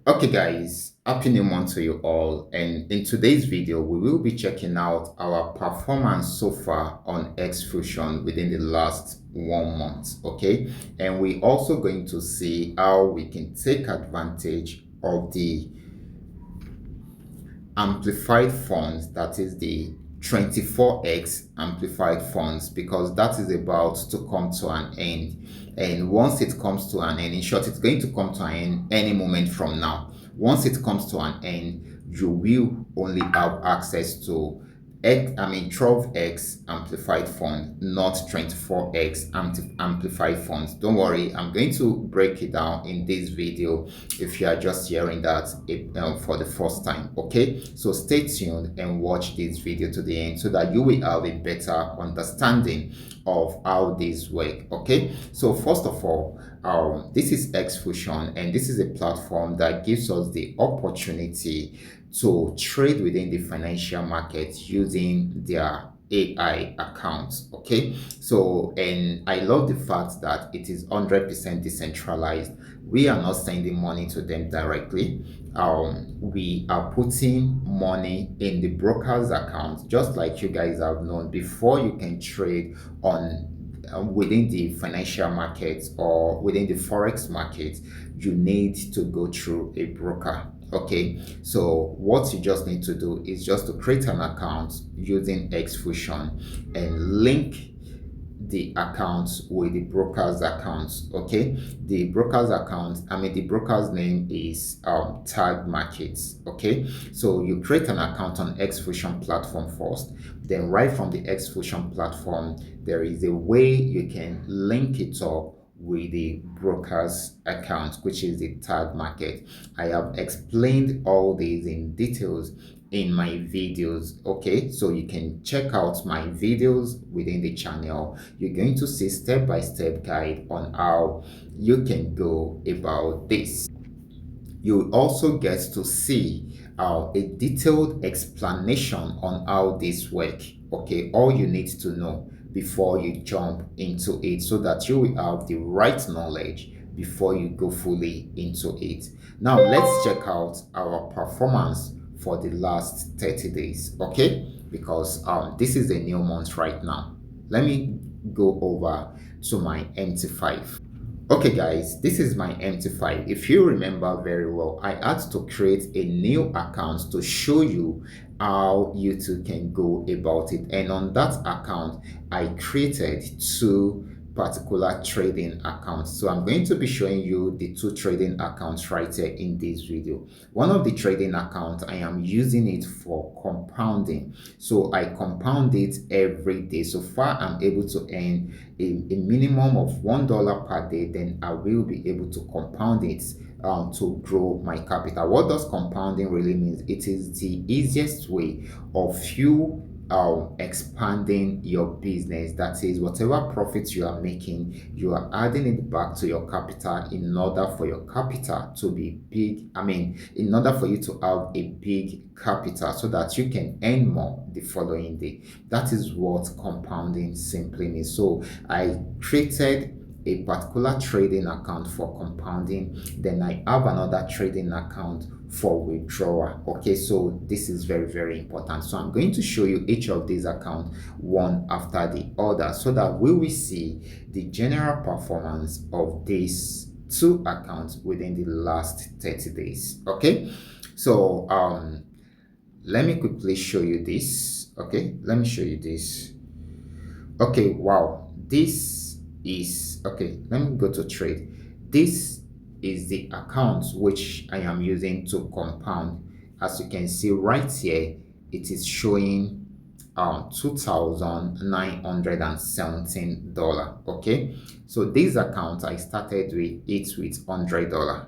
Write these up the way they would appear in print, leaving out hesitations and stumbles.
Okay, guys, happy new month to you all. And in today's video, we will be checking out our performance so far on Xfusion within the last 1 month. Okay, and we're also going to see how we can take advantage of the amplified funds, that is the 24x amplified funds, because that is about to come to an end. And once it comes to an end, in short, it's going to come to an end any moment from now. Once it comes to an end, you will only have access to 12x amplified fund, not 24x amplified funds. Don't worry, I'm going to break it down in this video if you are just hearing that for the first time. Okay, so stay tuned and watch this video to the end so that you will have a better understanding of how this work. Okay, so first of all, this is Xfusion, and this is a platform that gives us the opportunity to trade within the financial market using their AI accounts. Okay, so and I love the fact that it is 100% decentralized. We are not sending money to them directly. We are putting money in the broker's account, just like you guys have known. Before you can trade on within the financial markets or within the forex market, you need to go through a broker. Okay, so what you just need to do is just to create an account using Xfusion and link the accounts with the broker's accounts. Okay, the broker's account, the broker's name is Tag Markets. Okay, so you create an account on Xfusion platform first, then right from the Xfusion platform there is a way you can link it up with the broker's account, which is the Tag Market. I have explained all these in details in my videos. Okay, so you can check out my videos within the channel. You're going to see step-by-step guide on how you can go about this. You also get to see a detailed explanation on how this work. Okay, all you need to know before you jump into it so that you will have the right knowledge before you go fully into it. Now let's check out our performance for the last 30 days. Okay, because this is a new month right now. Let me go over to my MT5. Okay guys, this is my MT5. If you remember very well, I had to create a new account to show you how you too can go about it. And on that account, I created two particular trading accounts. So I'm going to be showing you the two trading accounts right here in this video. One of the trading accounts, I am using it for compounding. So I compound it every day. So far, I'm able to earn a minimum of $1 per day. Then I will be able to compound it to grow my capital. What does compounding really mean? It is the easiest way of you expanding your business. That is, whatever profits you are making, you are adding it back to your capital in order for your capital to be big. In order for you to have a big capital so that you can earn more the following day. That is what compounding simply means. So I created a particular trading account for compounding, then I have another trading account for withdrawal. Okay, so this is very, very important. So I'm going to show you each of these accounts one after the other so that we will see the general performance of these two accounts within the last 30 days. Okay, so let me quickly show you this. Okay, let me show you this. Okay, wow, this is okay. Let me go to trade. This is the account which I am using to compound. As you can see right here, it is showing $2,917. Okay, so this account I started with it with $100.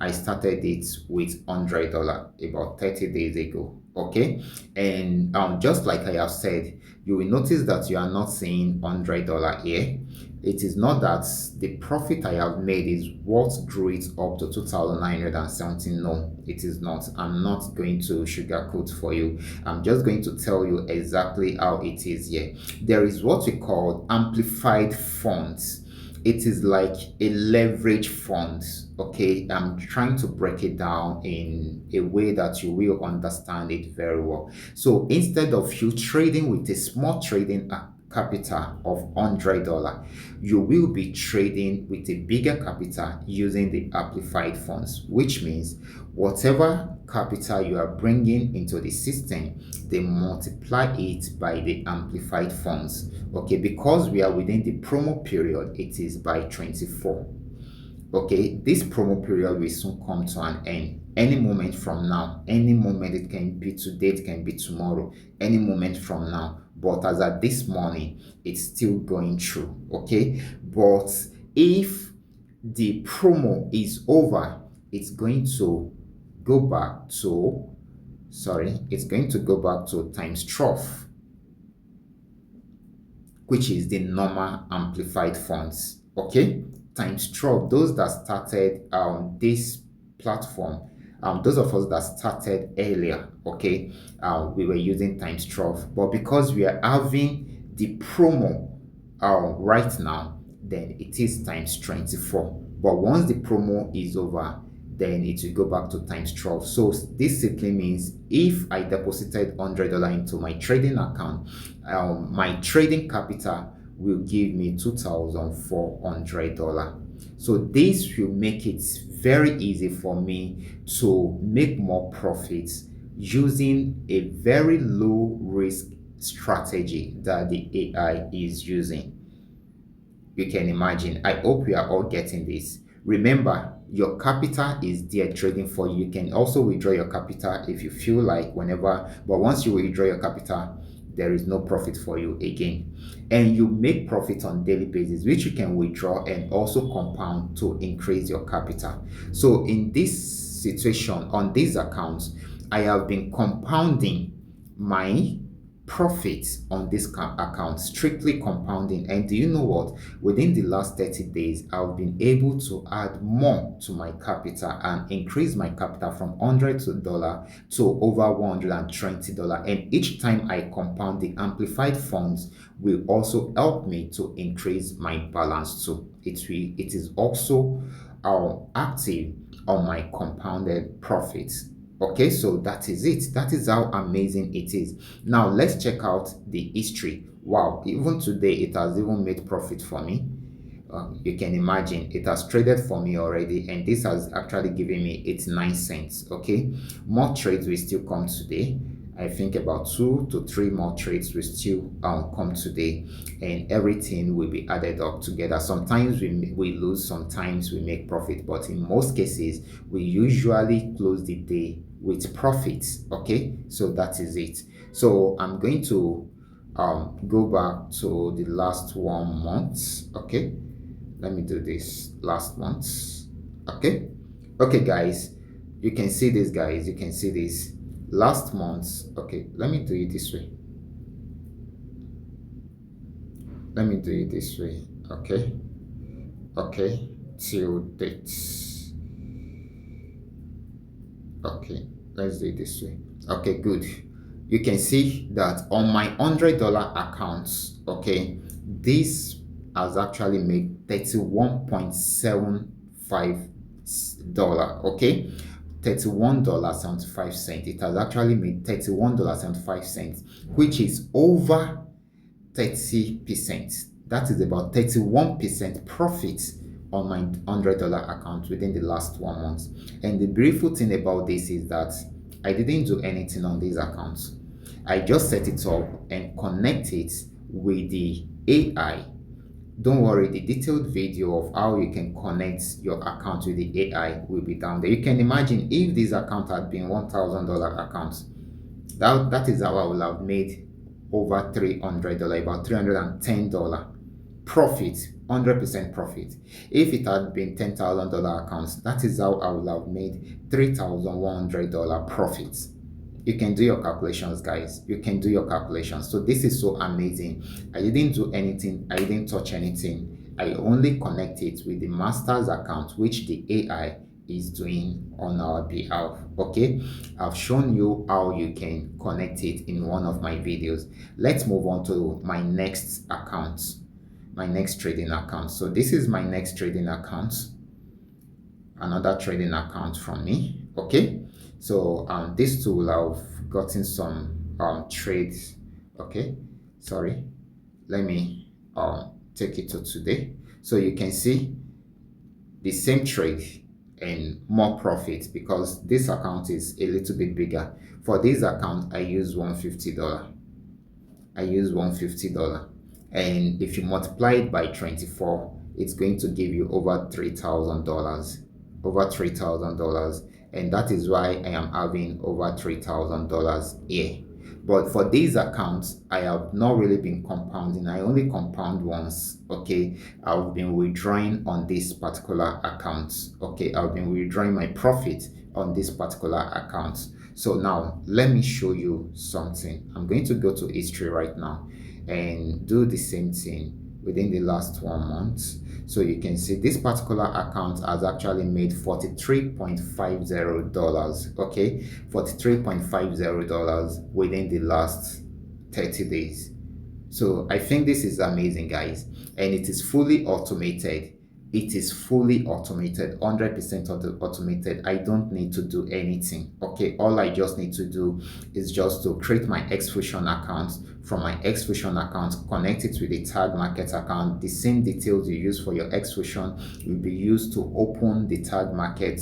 I started it with $100 about 30 days ago. Okay, and just like I have said, you will notice that you are not seeing $100 here. It is not that the profit I have made is what grew it up to 2,917. No, it is not. I'm not going to sugarcoat for you. I'm just going to tell you exactly how it is here. There is what we call amplified funds. it is like a leverage fund. Okay, I'm trying to break it down in a way that you will understand it very well. So instead of you trading with a small trading capital of $100, you will be trading with a bigger capital using the amplified funds, which means whatever capital you are bringing into the system, they multiply it by the amplified funds. Okay, because we are within the promo period, it is by 24. Okay, this promo period will soon come to an end. Any moment from now, any moment, it can be today, it can be tomorrow, any moment from now. But as at this morning, it's still going through. Okay, but if the promo is over, it's going to go back to, it's going to go back to times 12, which is the normal amplified funds. Okay, times 12. Those that started this platform, those of us that started earlier, okay, we were using times 12, but because we are having the promo right now, then it is times 24. But once the promo is over, then it will go back to times 12. So this simply means if I deposited $100 into my trading account, my trading capital will give me $2,400. So this will make it very easy for me to make more profits using a very low risk strategy that the AI is using. You can imagine. I hope we are all getting this. Remember, your capital is there trading for you. You can also withdraw your capital if you feel like, whenever, but once you withdraw your capital, there is no profit for you again. And you make profit on daily basis, which you can withdraw and also compound to increase your capital. So in this situation, on these accounts, I have been compounding my profits on this account, strictly compounding. And do you know what? Within the last 30 days, I've been able to add more to my capital and increase my capital from $100 to over $120. And each time I compound, the amplified funds will also help me to increase my balance too. It is also active on my compounded profits. Okay, so that is it. That is how amazing it is. Now let's check out the history. Wow, even today it has even made profit for me. You can imagine it has traded for me already, and this has actually given me 89 cents. Okay, more trades will still come today. I think about 2 to 3 more trades will still come today, and everything will be added up together. Sometimes we lose, sometimes we make profit, but in most cases we usually close the day with profits. Okay, so that is it. So I'm going to go back to the last 1 month. Okay, let me do this last month. Okay, guys, you can see this, guys, you can see this last month. Okay, let me do it this way. Okay, till date. Okay, let's do it this way. Okay, good. You can see that on my $100 accounts, okay, this has actually made $31.75. Okay, $31.75. It has actually made $31.75, which is over 30%. That is about 31% profit on my $100 account within the last 1 month. And the beautiful thing about this is that I didn't do anything on these accounts. I just set it up and connect it with the AI. Don't worry, the detailed video of how you can connect your account with the AI will be down there. You can imagine if this account had been $1,000 accounts, that is how I would have made over $300, about $310 profit, 100% profit. If it had been $10,000 accounts, that is how I would have made $3,100 profits. You can do your calculations, guys. You can do your calculations. So this is so amazing. I didn't do anything. I didn't touch anything. I only connect it with the master's account, which the AI is doing on our behalf. Okay, I've shown you how you can connect it in one of my videos. Let's move on to my next account. my next trading account. So this is my next trading account, another trading account from me. Okay, so this tool I've gotten some trades. Okay, sorry, let me take it to today. So you can see the same trade and more profit because this account is a little bit bigger. For this account I use $150. I use $150, and if you multiply it by 24, it's going to give you over $3,000, over $3,000, and that is why I am having over $3,000 here. But for these accounts, I have not really been compounding. I only compound once. Okay, I've been withdrawing on this particular account. Okay, I've been withdrawing my profit on this particular account. So now let me show you something. I'm going to go to history right now and do the same thing within the last 1 month. So you can see this particular account has actually made $43.50. Okay, $43.50 within the last 30 days. So I think this is amazing, guys, and it is fully automated. It is fully automated, 100% automated. I don't need to do anything. Okay, all I just need to do is just to create my Xfusion account. From my Xfusion account, connect it with the tag market account. The same details you use for your Xfusion will be used to open the tag market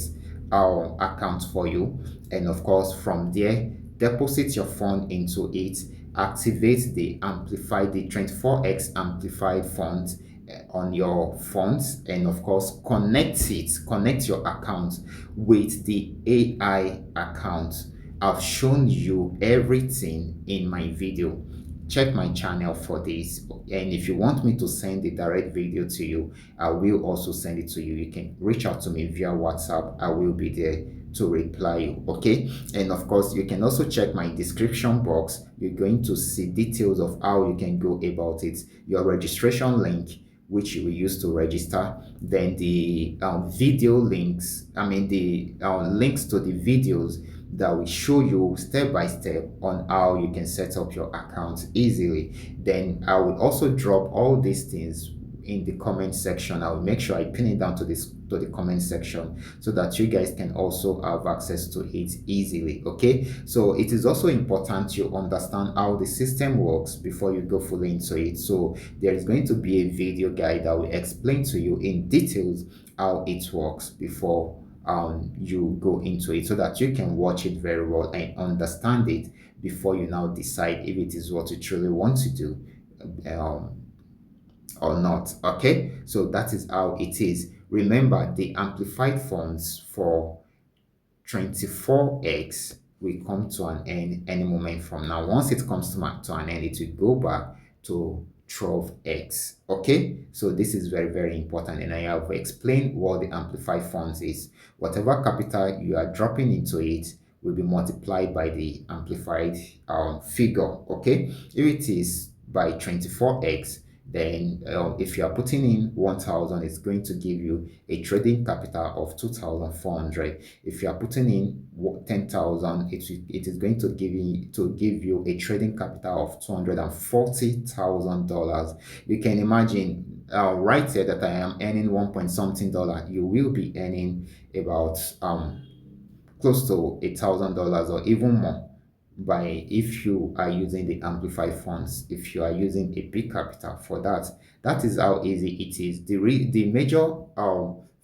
account for you, and of course from there deposit your fund into it, activate the 24x amplified funds on your funds, and of course connect your account with the AI account. I've shown you everything in my video. Check my channel for this, and if you want me to send the direct video to you, I will also send it to you. You can reach out to me via WhatsApp. I will be there to reply you. Okay, and of course you can also check my description box. You're going to see details of how you can go about it, your registration link which you will use to register, then the video links, the links to the videos that will show you step by step on how you can set up your account easily. Then I will also drop all these things in the comment section. I will make sure I pin it down to the comment section so that you guys can also have access to it easily. Okay, so it is also important you understand how the system works before you go fully into it. So there is going to be a video guide that will explain to you in details how it works before you go into it, so that you can watch it very well and understand it before you now decide if it is what you truly want to do or not. Okay, so that is how it is. Remember, the amplified funds for 24x will come to an end any moment from now. Once it comes to an end, it will go back to 12x. Okay, so this is very, very important, and I have explained what the amplified funds is. Whatever capital you are dropping into it will be multiplied by the amplified figure. Okay, if it is by 24x, then if you are putting in 1,000, it's going to give you a trading capital of 2,400. If you are putting in 10,000, it is going to give you a trading capital of $240,000. You can imagine right here that I am earning 1 point something dollar. You will be earning about close to $1,000 or even more by if you are using the amplified funds, if you are using a big capital for that. That is how easy it is. The major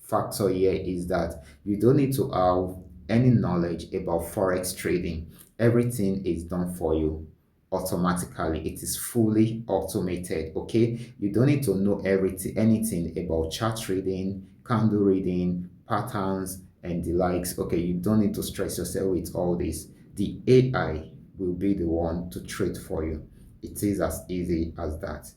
factor here is that you don't need to have any knowledge about forex trading. Everything is done for you automatically. It is fully automated. Okay, you don't need to know anything about chart trading, candle reading, patterns and the likes. Okay, you don't need to stress yourself with all this. The AI will be the one to trade for you. It is as easy as that.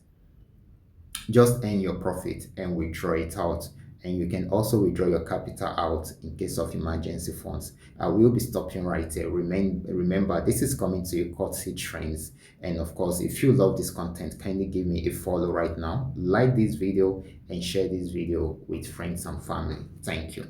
Just earn your profit and withdraw it out, and you can also withdraw your capital out in case of emergency funds. I will be stopping right here. Remember, this is coming to you courtesy trends, and of course, if you love this content, kindly give me a follow right now, like this video and share this video with friends and family. Thank you.